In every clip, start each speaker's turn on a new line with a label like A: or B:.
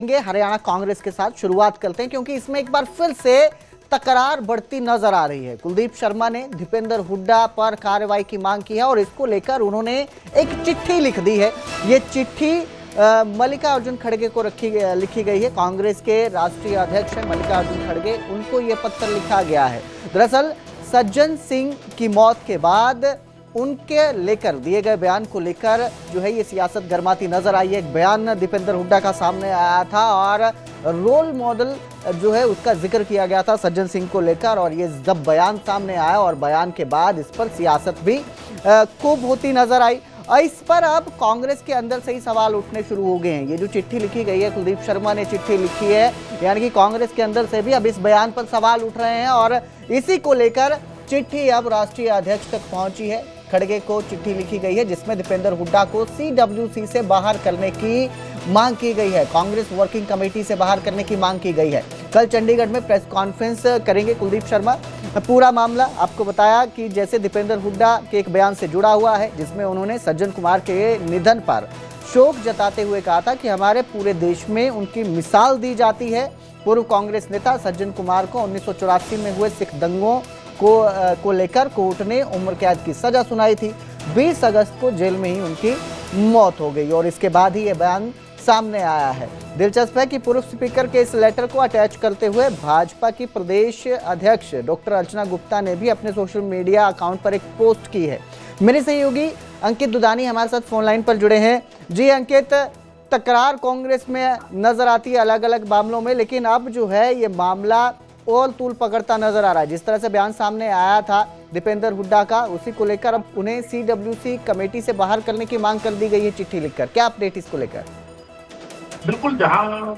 A: हरियाणा कांग्रेस के साथ शुरुआत करते हैं क्योंकि इसमें एक बार फिर से तकरार बढ़ती नजर आ रही है। कुलदीप शर्मा ने दीपेंद्र हुड्डा पर कार्रवाई की मांग की है और इसको लेकर उन्होंने एक चिट्ठी लिख दी है। ये चिट्ठी मल्लिकार्जुन खड़गे को लिखी गई है। कांग्रेस के राष्ट्रीय अध्यक्ष हैं मल्लिकार्जुन खड़गे, उनको ये पत्र लिखा गया है। दरअसल सज्जन सिंह की मौत के बाद उनके लेकर दिए गए बयान को लेकर जो है ये सियासत गर्माती नजर आई है। एक बयान दीपेंद्र हुड्डा का सामने आया था और रोल मॉडल जो है उसका जिक्र किया गया था सज्जन सिंह को लेकर, और ये जब बयान सामने आया और बयान के बाद इस पर सियासत भी खूब होती नजर आई। इस पर अब कांग्रेस के अंदर से ही सवाल उठने शुरू हो गए हैं। ये जो चिट्ठी लिखी गई है, कुलदीप शर्मा ने चिट्ठी लिखी है, यानी कि कांग्रेस के अंदर से भी अब इस बयान पर सवाल उठ रहे हैं और इसी को लेकर चिट्ठी अब राष्ट्रीय अध्यक्ष तक पहुंची है। खड़गे को चिट्ठी लिखी गई है जिसमें दीपेंद्र हुड्डा को CWC से बाहर करने की मांग की गई है, कांग्रेस वर्किंग कमेटी से बाहर करने की मांग की गई है। कल चंडीगढ़ में प्रेस कॉन्फ्रेंस करेंगे कुलदीप शर्मा। पूरा मामला आपको बताया कि जैसे दीपेंद्र हुड्डा के एक बयान से जुड़ा हुआ है जिसमें उन्होंने सज्जन कुमार के निधन पर शोक जताते हुए कहा था कि हमारे पूरे देश में उनकी मिसाल दी जाती है। पूर्व कांग्रेस नेता सज्जन कुमार को 1984 में हुए सिख दंगों को लेकर कोर्ट ने उम्र कैद की सजा सुनाई थी। 20 अगस्त को जेल में ही उनकी मौत हो गई और इसके बाद ही ये बयान सामने आया है। दिलचस्प है कि पूर्व स्पीकर के इस लेटर को अटैच करते हुए भाजपा की प्रदेश अध्यक्ष डॉक्टर अर्चना गुप्ता ने भी अपने सोशल मीडिया अकाउंट पर एक पोस्ट की है। मेरे सहयोगी अंकित दुदानी हमारे साथ फोन लाइन पर जुड़े हैं। जी अंकित, तकरार कांग्रेस में नजर आती है अलग अलग मामलों में, लेकिन अब जो है ये मामला और तूल पकड़ता नजर आ रहा है। जिस तरह से बयान सामने आया था दीपेंद्र हुड्डा का, उसी को लेकर अब उन्हें CWC कमेटी से बाहर करने की मांग कर दी गई है चिट्ठी लिखकर। क्या अपडेट इसको लेकर?
B: बिल्कुल, जहां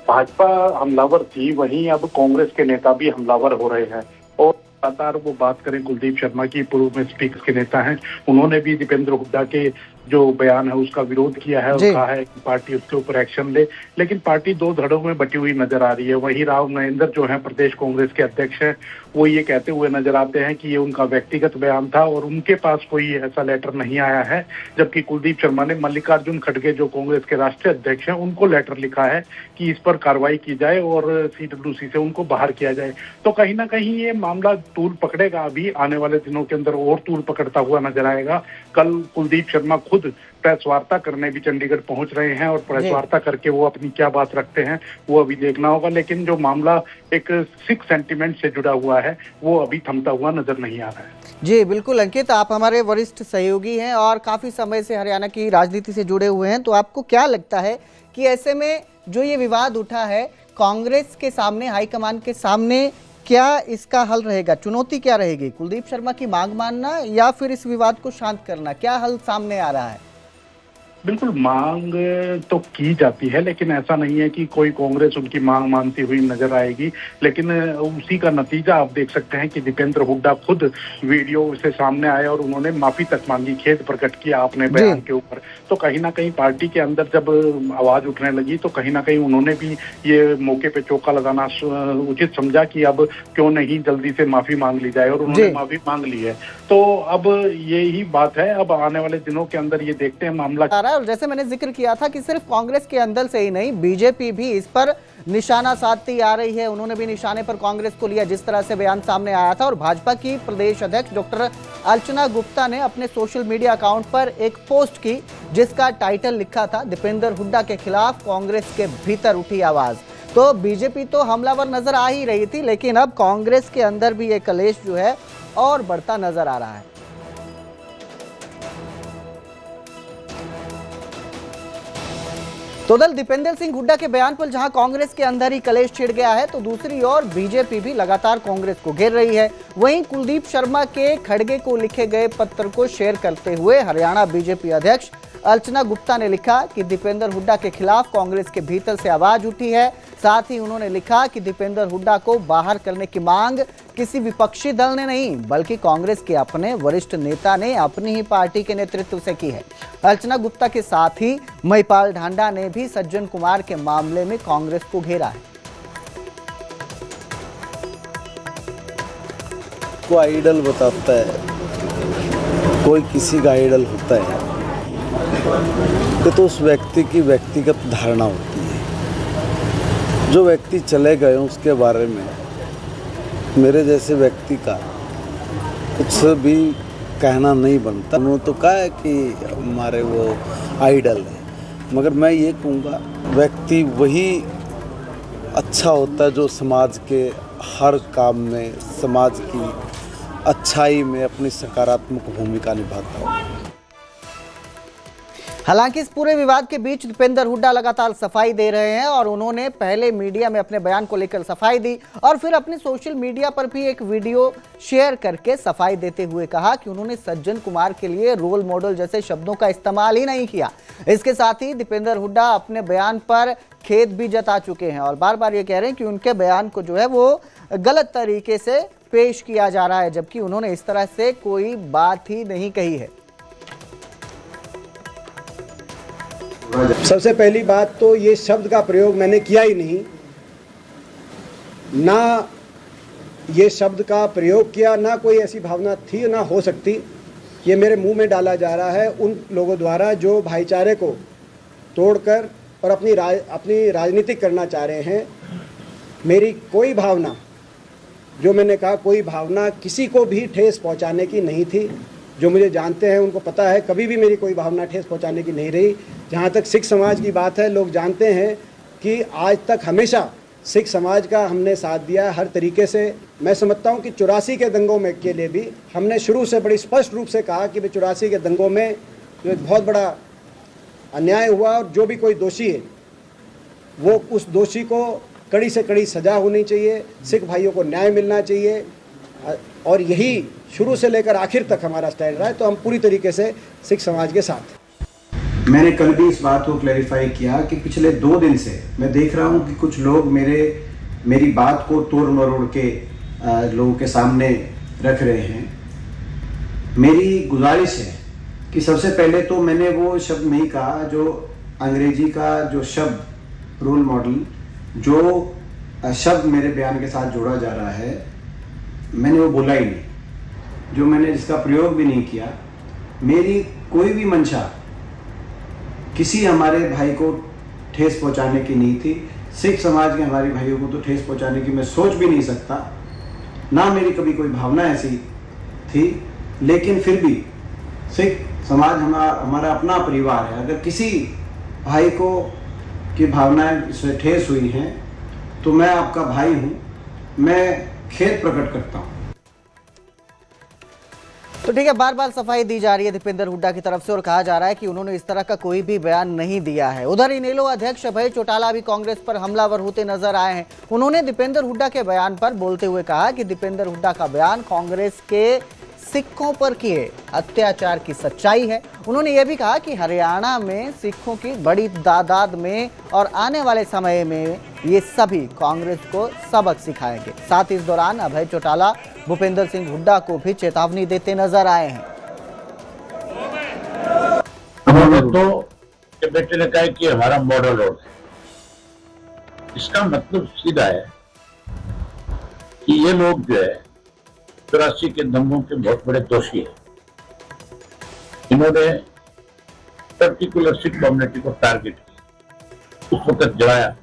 B: भाजपा हमलावर थी वहीं अब कांग्रेस के नेता भी हमलावर हो रहे हैं और लगातार वो बात करें कुलदीप शर्मा की, पूर्व में स्पीकर के नेता हैं, उन्होंने भी दीपेंद्र हुड्डा के जो बयान है उसका विरोध किया है और कहा है कि पार्टी उसके ऊपर एक्शन ले। लेकिन पार्टी दो धड़ों में बटी हुई नजर आ रही है। वहीं राव नरेंद्र जो है प्रदेश कांग्रेस के अध्यक्ष हैं, वो ये कहते हुए नजर आते हैं कि ये उनका व्यक्तिगत बयान था और उनके पास कोई ऐसा लेटर नहीं आया है, जबकि कुलदीप शर्मा ने मल्लिकार्जुन खड़गे जो कांग्रेस के राष्ट्रीय अध्यक्ष हैं उनको लेटर लिखा है कि इस पर कार्रवाई की जाए और CWC से उनको बाहर किया जाए। तो कहीं ना कहीं ये मामला तूल पकड़ेगा, अभी आने वाले दिनों के अंदर और तूल पकड़ता हुआ नजर आएगा। कल कुलदीप शर्मा खुद प्रेस वार्ता करने भी चंडीगढ़ पहुंच रहे हैं और प्रेस वार्ता करके वो अपनी क्या बात रखते हैं वो अभी देखना होगा। लेकिन जो मामला एक सिख सेंटिमेंट से जुड़ा हुआ है वो अभी थमता हुआ नजर नहीं आ रहा है।
A: जी बिल्कुल अंकित, आप हमारे वरिष्ठ सहयोगी हैं और काफी समय से हरियाणा की राजनीति से जुड़े हुए हैं, तो आपको क्या लगता है कि ऐसे में जो ये विवाद उठा है कांग्रेस के सामने, हाईकमान के सामने, क्या इसका हल रहेगा? चुनौती क्या रहेगी? कुलदीप शर्मा की मांग मानना या फिर इस विवाद को शांत करना? क्या हल सामने आ रहा है?
B: बिल्कुल, मांग तो की जाती है लेकिन ऐसा नहीं है कि कोई कांग्रेस उनकी मांग मानती हुई नजर आएगी। लेकिन उसी का नतीजा आप देख सकते हैं कि दीपेंद्र हुड्डा खुद वीडियो से सामने आए और उन्होंने माफी तक मांगी, खेद प्रकट किया अपने बयान के ऊपर। तो कहीं ना कहीं पार्टी के अंदर जब आवाज उठने लगी तो कहीं ना कहीं उन्होंने भी ये मौके पे चौका लगाना उचित समझा कि अब क्यों नहीं जल्दी से माफी मांग ली जाए, और उन्होंने माफी मांग ली है। तो अब यही बात है, अब आने वाले दिनों के अंदर ये देखते हैं मामला।
A: और जैसे मैंने जिक्र किया था कि सिर्फ कांग्रेस के अंदर से ही नहीं, बीजेपी भी इस पर निशाना साधती आ रही है। उन्होंने भी निशाने पर कांग्रेस को लिया जिस तरह से बयान सामने आया था। और भाजपा की प्रदेश अध्यक्ष डॉक्टर अर्चना गुप्ता ने अपने सोशल मीडिया अकाउंट पर एक पोस्ट की जिसका टाइटल लिखा था दीपेंद्र हुड्डा के खिलाफ कांग्रेस के भीतर उठी आवाज। तो बीजेपी तो हमलावर नजर आ ही रही थी, लेकिन अब कांग्रेस के अंदर भी ये कलेश जो है और बढ़ता नजर आ रहा है। तो दल दीपेंद्र सिंह हुड्डा के बयान पर जहां कांग्रेस के अंदर ही कलेश छिड़ गया है, तो दूसरी ओर बीजेपी भी लगातार कांग्रेस को घेर रही है। वहीं कुलदीप शर्मा के खड़गे को लिखे गए पत्र को शेयर करते हुए हरियाणा बीजेपी अध्यक्ष अर्चना गुप्ता ने लिखा कि दीपेंद्र हुड्डा के खिलाफ कांग्रेस के भीतर से आवाज उठी है। साथ ही उन्होंने लिखा कि दीपेंद्र हुड्डा को बाहर करने की मांग किसी विपक्षी दल ने नहीं बल्कि कांग्रेस के अपने वरिष्ठ नेता ने अपनी ही पार्टी के नेतृत्व से की है। अर्चना गुप्ता के साथ ही महिपाल ढांडा ने भी सज्जन कुमार के मामले में कांग्रेस को घेरा है।
C: को आइडल बताता है, कोई किसी का आइडल होता है तो उस व्यक्ति की व्यक्तिगत धारणा होती है। जो व्यक्ति चले गए उसके बारे में मेरे जैसे व्यक्ति का कुछ भी कहना नहीं बनता। उन्होंने तो कहा है कि हमारे वो आइडल है, मगर मैं ये कहूँगा व्यक्ति वही अच्छा होता है जो समाज के हर काम में, समाज की अच्छाई में अपनी सकारात्मक भूमिका निभाता है।
A: हालांकि इस पूरे विवाद के बीच दीपेंद्र हुड्डा लगातार सफाई दे रहे हैं और उन्होंने पहले मीडिया में अपने बयान को लेकर सफाई दी और फिर अपने सोशल मीडिया पर भी एक वीडियो शेयर करके सफाई देते हुए कहा कि उन्होंने सज्जन कुमार के लिए रोल मॉडल जैसे शब्दों का इस्तेमाल ही नहीं किया। इसके साथ ही दीपेंद्र हुड्डा अपने बयान पर खेद भी जता चुके हैं और बार बार ये कह रहे हैं कि उनके बयान को जो है वो गलत तरीके से पेश किया जा रहा है, जबकि उन्होंने इस तरह से कोई बात ही नहीं कही है।
D: सबसे पहली बात तो ये शब्द का प्रयोग मैंने किया ही नहीं, ना ये शब्द का प्रयोग किया, ना कोई ऐसी भावना थी ना हो सकती। ये मेरे मुंह में डाला जा रहा है उन लोगों द्वारा जो भाईचारे को तोड़कर और अपनी राजनीति करना चाह रहे हैं। मेरी कोई भावना, जो मैंने कहा, कोई भावना किसी को भी ठेस पहुंचाने की नहीं थी। जो मुझे जानते हैं उनको पता है कभी भी मेरी कोई भावना ठेस पहुंचाने की नहीं रही। जहां तक सिख समाज की बात है, लोग जानते हैं कि आज तक हमेशा सिख समाज का हमने साथ दिया हर तरीके से। मैं समझता हूं कि 84 के दंगों में के लिए भी हमने शुरू से बड़ी स्पष्ट रूप से कहा कि 84 के दंगों में जो एक बहुत बड़ा अन्याय हुआ और जो भी कोई दोषी है वो उस दोषी को कड़ी से कड़ी सजा होनी चाहिए, सिख भाइयों को न्याय मिलना चाहिए और यही शुरू से लेकर आखिर तक हमारा स्टैंड रहा है। तो हम पूरी तरीके से सिख समाज के साथ।
E: मैंने कल भी इस बात को क्लैरिफाई किया कि पिछले 2 दिन से मैं देख रहा हूं कि कुछ लोग मेरी बात को तोड़ मरोड़ के लोगों के सामने रख रहे हैं। मेरी गुजारिश है कि सबसे पहले तो मैंने वो शब्द नहीं कहा जो अंग्रेजी का जो शब्द रोल मॉडल, जो शब्द मेरे बयान के साथ जोड़ा जा रहा है, मैंने वो बोला ही नहीं। जो मैंने जिसका प्रयोग भी नहीं किया, मेरी कोई भी मंशा किसी हमारे भाई को ठेस पहुंचाने की नहीं थी। सिख समाज के हमारे भाइयों को तो ठेस पहुंचाने की मैं सोच भी नहीं सकता, ना मेरी कभी कोई भावना ऐसी थी। लेकिन फिर भी सिख समाज हमारा अपना परिवार है। अगर किसी भाई को की भावनाएं से ठेस हुई हैं तो मैं आपका भाई हूं, मैं खेद प्रकट करता हूं।
A: तो ठीक है, बार बार सफाई दी जा रही है दीपेंद्र हुड्डा की तरफ से और कहा जा रहा है कि उन्होंने इस तरह का कोई भी बयान नहीं दिया है। उधर इनेलो अध्यक्ष अभय चौटाला भी कांग्रेस पर हमलावर होते नजर आए हैं। उन्होंने दीपेंद्र हुड्डा के बयान पर बोलते हुए कहा कि दीपेंद्र हुड्डा का बयान कांग्रेस के सिखों पर किए अत्याचार की सच्चाई है। उन्होंने यह भी कहा कि हरियाणा में सिखों की बड़ी तादाद में और आने वाले समय में ये सभी कांग्रेस को सबक सिखाएंगे। साथ ही इस दौरान अभय चौटाला भूपेंद्र सिंह हुड्डा को भी चेतावनी देते नजर आए हैं।
F: तो के बेटे ने कहा कि हमारा मॉडल रोड है, इसका मतलब सीधा है कि ये लोग जो है 84 के दंगों के बहुत बड़े दोषी है। इन्होंने पर्टिकुलर सिख कम्युनिटी को टारगेट किया, उस वक्त जलाया,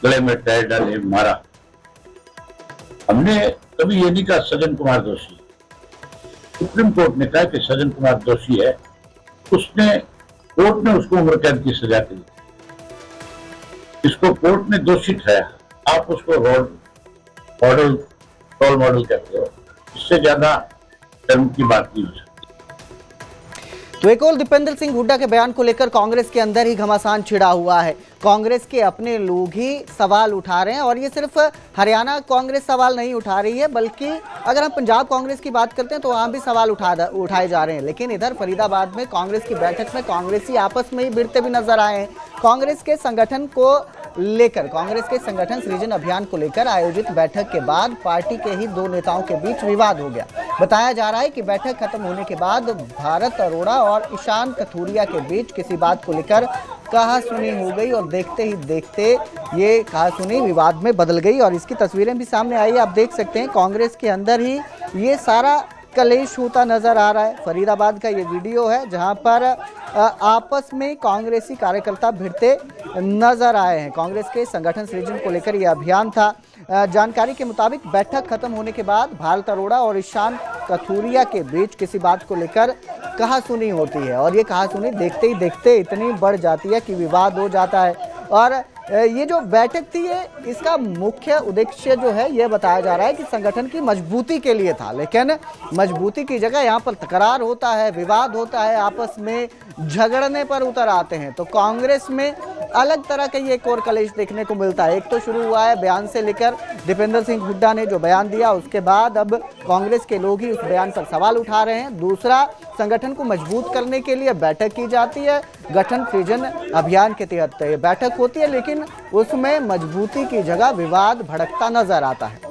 F: गले में टायर डाले, मारा। हमने कभी ये नहीं कहा सज्जन कुमार दोषी। सुप्रीम कोर्ट ने कहा कि सज्जन कुमार दोषी है, कोर्ट ने उसको उम्र कैद की सजा दी। इसको कोर्ट ने दोषी ठहराया, आप उसको रोल मॉडल कहते हो। इससे ज्यादा शर्म की बात नहीं हो सकती।
A: तो एक और दीपेंद्र सिंह हुड्डा के बयान को लेकर कांग्रेस के अंदर ही घमासान छिड़ा हुआ है। कांग्रेस के अपने लोग ही सवाल उठा रहे हैं और ये सिर्फ हरियाणा कांग्रेस सवाल नहीं उठा रही है, बल्कि अगर हम पंजाब कांग्रेस की बात करते हैं तो वहां भी सवाल उठाए जा रहे हैं। लेकिन इधर फरीदाबाद में कांग्रेस की बैठक में कांग्रेसी आपस में ही भिड़ते भी नजर आए हैं। कांग्रेस के संगठन सृजन अभियान को लेकर आयोजित बैठक के बाद पार्टी के ही 2 नेताओं के बीच विवाद हो गया। बताया जा रहा है कि बैठक खत्म होने के बाद भारत अरोड़ा और ईशान कथूरिया के बीच किसी बात को लेकर कहासुनी हो गई और देखते ही देखते ये कहासुनी विवाद में बदल गई और इसकी तस्वीरें भी सामने आई। आप देख सकते हैं कांग्रेस के अंदर ही ये सारा कलेश होता नजर आ रहा है। फरीदाबाद का ये वीडियो है जहां पर आपस में कांग्रेसी कार्यकर्ता भिड़ते नजर आए हैं। कांग्रेस के संगठन सृजन को लेकर यह अभियान था। जानकारी के मुताबिक बैठक खत्म होने के बाद भारत अरोड़ा और ईशान कथुरिया के बीच किसी बात को लेकर कहासुनी होती है और ये कहासुनी देखते ही देखते इतनी बढ़ जाती है कि विवाद हो जाता है। और ये जो बैठक थी ये इसका मुख्य उद्देश्य जो है ये बताया जा रहा है कि संगठन की मजबूती के लिए था, लेकिन मजबूती की जगह यहाँ पर तकरार होता है, विवाद होता है, आपस में झगड़ने पर उतर आते हैं। तो कांग्रेस में अलग तरह का ये एक और कलेश देखने को मिलता है। एक तो शुरू हुआ है बयान से लेकर, दीपेंद्र सिंह हुड्डा ने जो बयान दिया उसके बाद अब कांग्रेस के लोग ही उस बयान पर सवाल उठा रहे हैं। दूसरा, संगठन को मजबूत करने के लिए बैठक की जाती है, गठन सृजन अभियान के तहत बैठक होती है, लेकिन उसमें मजबूती की जगह विवाद भड़कता नजर आता है।